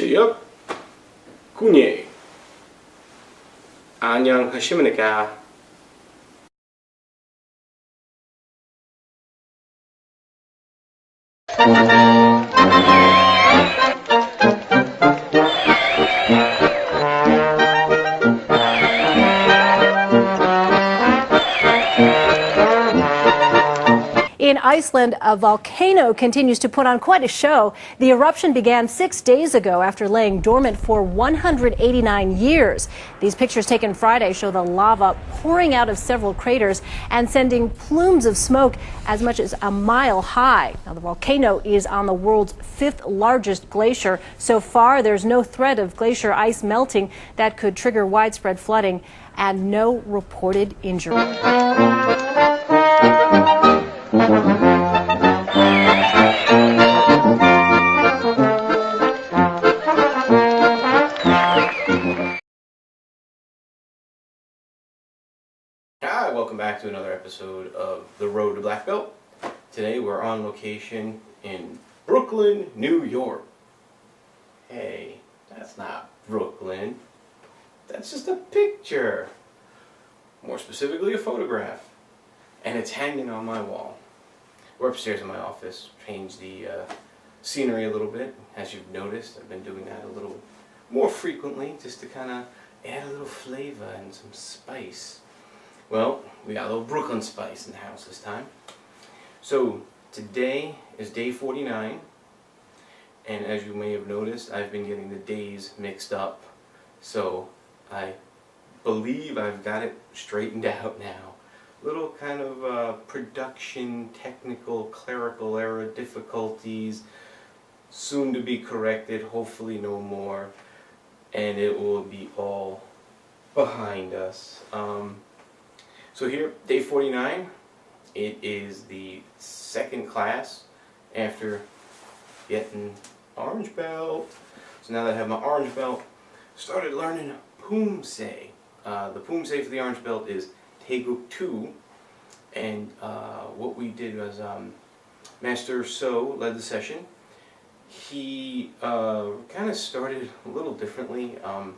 taeguek, knun. 안녕하십니까. In Iceland, a volcano continues to put on quite a show. The eruption began 6 days ago after laying dormant for 189 years. These pictures taken Friday show the lava pouring out of several craters and sending plumes of smoke as much as a mile high. Now, the volcano is on the world's 5th largest glacier. So far, there's no threat of glacier ice melting that could trigger widespread flooding and no reported injury. Hi, welcome back to another episode of The Road to Black Belt. Today we're on location in Brooklyn, New York. Hey, that's not Brooklyn. That's just a picture. More specifically, a photograph. And it's hanging on my wall. We're upstairs in my office. Changed the scenery a little bit. As you've noticed, I've been doing that a little more frequently just to kind of add a little flavor and some spice. Well, we got a little Brooklyn spice in the house this time. So today is day 49, and as you may have noticed, I've been getting the days mixed up. So I believe I've got it straightened out now. Little kind of production, technical, clerical error difficulties, soon to be corrected, hopefully no more, and it will be all behind us. So here, day 49, it is the second class after getting orange belt. So now that I have my orange belt, started learning poomsae. The poomsae for the orange belt is taeguek 2, and what we did was Master So led the session. He kind of started a little differently, kind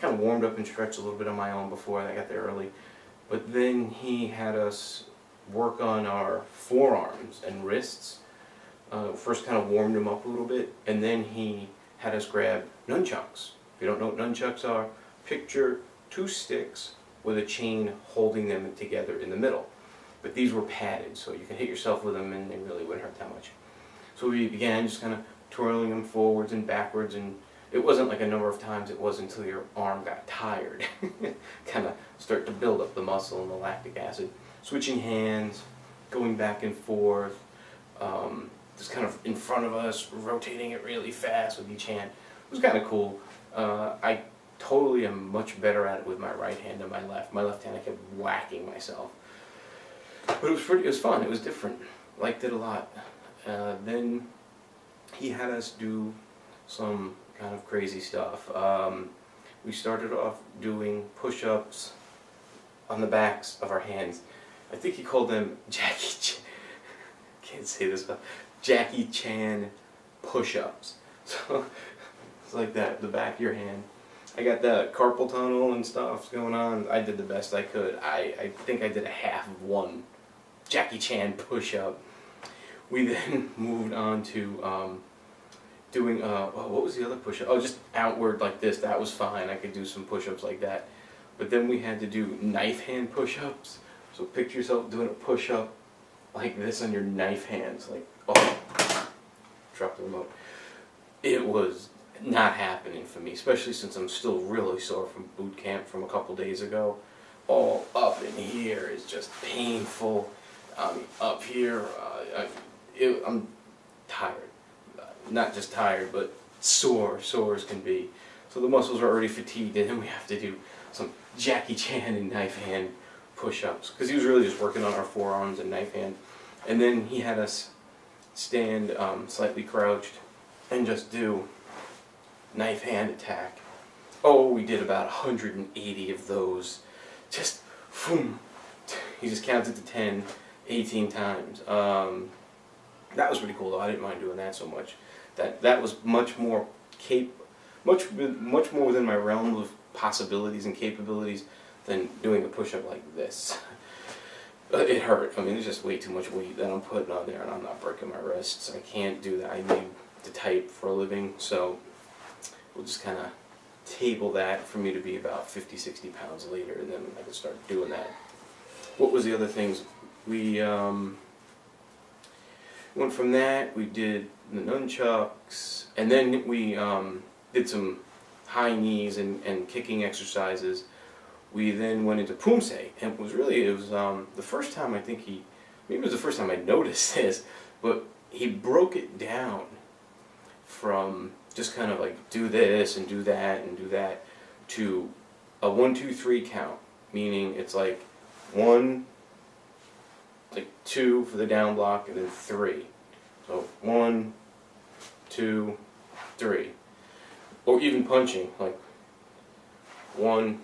of warmed up and stretched a little bit on my own before I got there early. But then he had us work on our forearms and wrists. First kind of warmed them up a little bit, and then he had us grab nunchucks. If you don't know what nunchucks are, picture 2 sticks with a chain holding them together in the middle. But these were padded, so you can hit yourself with them and they really wouldn't hurt that much. So we began just kind of twirling them forwards and backwards, and it wasn't like a number of times, it was until your arm got tired. Kind of start to build up the muscle and the lactic acid. Switching hands, going back and forth, just kind of in front of us, rotating it really fast with each hand. It was kind of cool. I totally am much better at it with my right hand than my left. My left hand I kept whacking myself. But it was fun, it was different. Liked it a lot. Then he had us do some kind of crazy stuff. We started off doing push-ups on the backs of our hands. I think he called them can't say this, Jackie Chan push-ups. So it's like that, the back of your hand. I got the carpal tunnel and stuff going on. I did the best I could. I think I did a half of one Jackie Chan push-up. We then moved on to doing, what was the other push-up? Oh, just outward like this. That was fine. I could do some push-ups like that. But then we had to do knife hand push-ups. So picture yourself doing a push-up like this on your knife hands. Like, oh, drop the remote. It was not happening for me, especially since I'm still really sore from boot camp from a couple days ago. All up in here is just painful. Up here, I'm tired. Not just tired, but sore as can be. So the muscles are already fatigued, and then we have to do some Jackie Chan and knife hand push-ups, because he was really just working on our forearms and knife hand. And then he had us stand slightly crouched and just do knife hand attack. Oh, we did about 180 of those. Just, boom. He just counted to 10, 18 times. That was pretty cool though. I didn't mind doing that so much. That was much more much more within my realm of possibilities and capabilities than doing a push-up like this. It hurt. I mean, there's just way too much weight that I'm putting on there, and I'm not breaking my wrists. I can't do that. I need to type for a living, so we'll just kind of table that for me to be about 50, 60 pounds later, and then I can start doing that. What was the other things? We went from that, we did the knun-chucks, and then we did some high knees and kicking exercises. We then went into poomsae, and it was the first time I think maybe it was the first time I noticed this, but he broke it down from just kind of like do this and do that and do that to a 1, 2, 3 count, meaning it's like 1, like 2 for the down block, and then 3. So 1, 2, 3. Or even punching, like 1,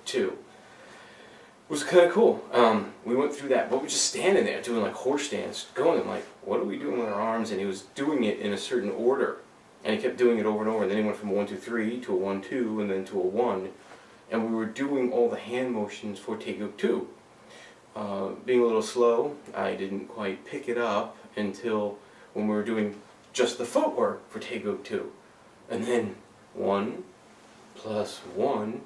2. It was kind of cool. We went through that, but we're just standing there doing like horse stance, going like, what are we doing with our arms? And he was doing it in a certain order, and he kept doing it over and over. And then he went from 1, 2, 3 to a 1, 2, and then to a 1. And we were doing all the hand motions for taeguek 2. Being a little slow, I didn't quite pick it up until when we were doing just the footwork for taeguek 2. And then 1 plus 1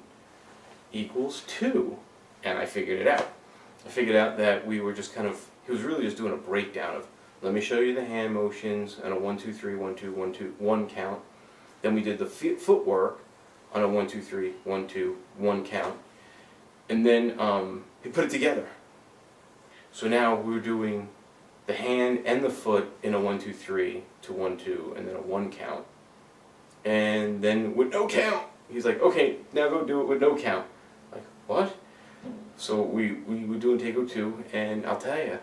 equals 2. And I figured it out. I figured out that we were just kind of, he was really just doing a breakdown of, let me show you the hand motions on a 1, 2, 3, 1, 2, 1, 2, 1 count. Then we did the footwork on a 1, 2, 3, 1, 2, 1 count. And then he put it together. So now we're doing the hand and the foot in a 1, 2, 3 to 1, 2, and then a 1 count. And then with no count, he's like, okay, now go do it with no count. Like, what? So we were doing taeguek 2, and I'll tell you,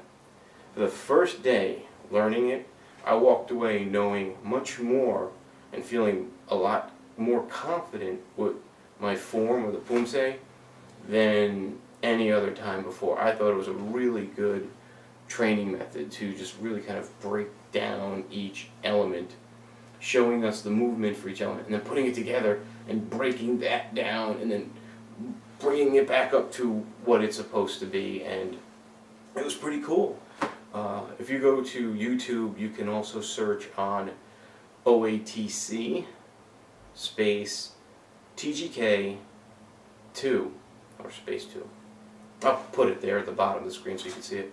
for the first day learning it, I walked away knowing much more and feeling a lot more confident with my form of the poomsae than any other time before. I thought it was a really good training method to just really kind of break down each element, showing us the movement for each element, and then putting it together and breaking that down, and then bringing it back up to what it's supposed to be. And it was pretty cool. If you go to YouTube, you can also search on OATC space TGK 2 or space 2. I'll put it there at the bottom of the screen so you can see it.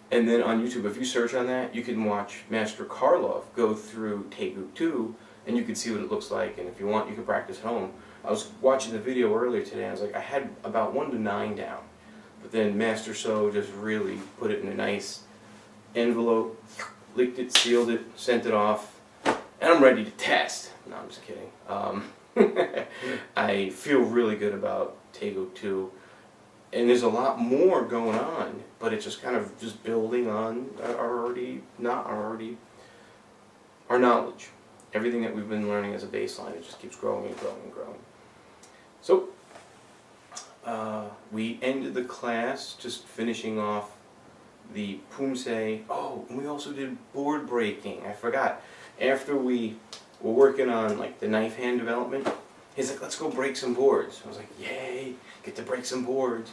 And then on YouTube, if you search on that, you can watch Master Karloff go through taeguek 2, and you can see what it looks like. And if you want, you can practice at home. I was watching the video earlier today, and I was like, I had about 1 to 9 down. But then Master So just really put it in a nice envelope, licked it, sealed it, sent it off, and I'm ready to test. No, I'm just kidding. I feel really good about taeguek 2. And there's a lot more going on, but it's just kind of just building on our knowledge. Everything that we've been learning as a baseline, it just keeps growing and growing and growing. So, we ended the class just finishing off the poomsae. Oh, and we also did board breaking. I forgot. After we were working on like the knife hand development, he's like, let's go break some boards. I was like, yay, get to break some boards.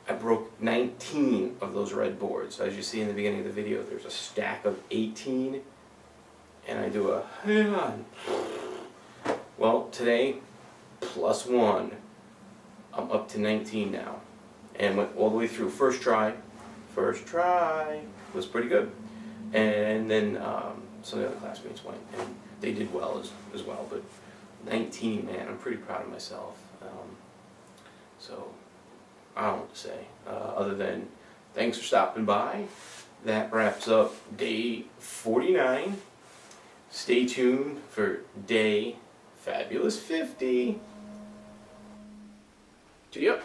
I broke 19 of those red boards. As you see in the beginning of the video, there's a stack of 18. And I do a, well, today, plus 1, I'm up to 19 now. And went all the way through. First try was pretty good. And then some of the other classmates went, and they did well as well. But 19, man, I'm pretty proud of myself. So, I don't know what to say, other than thanks for stopping by. That wraps up day 49. Stay tuned for day Fabulous 50. 주여,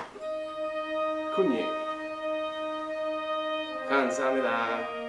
군님, 감사합니다.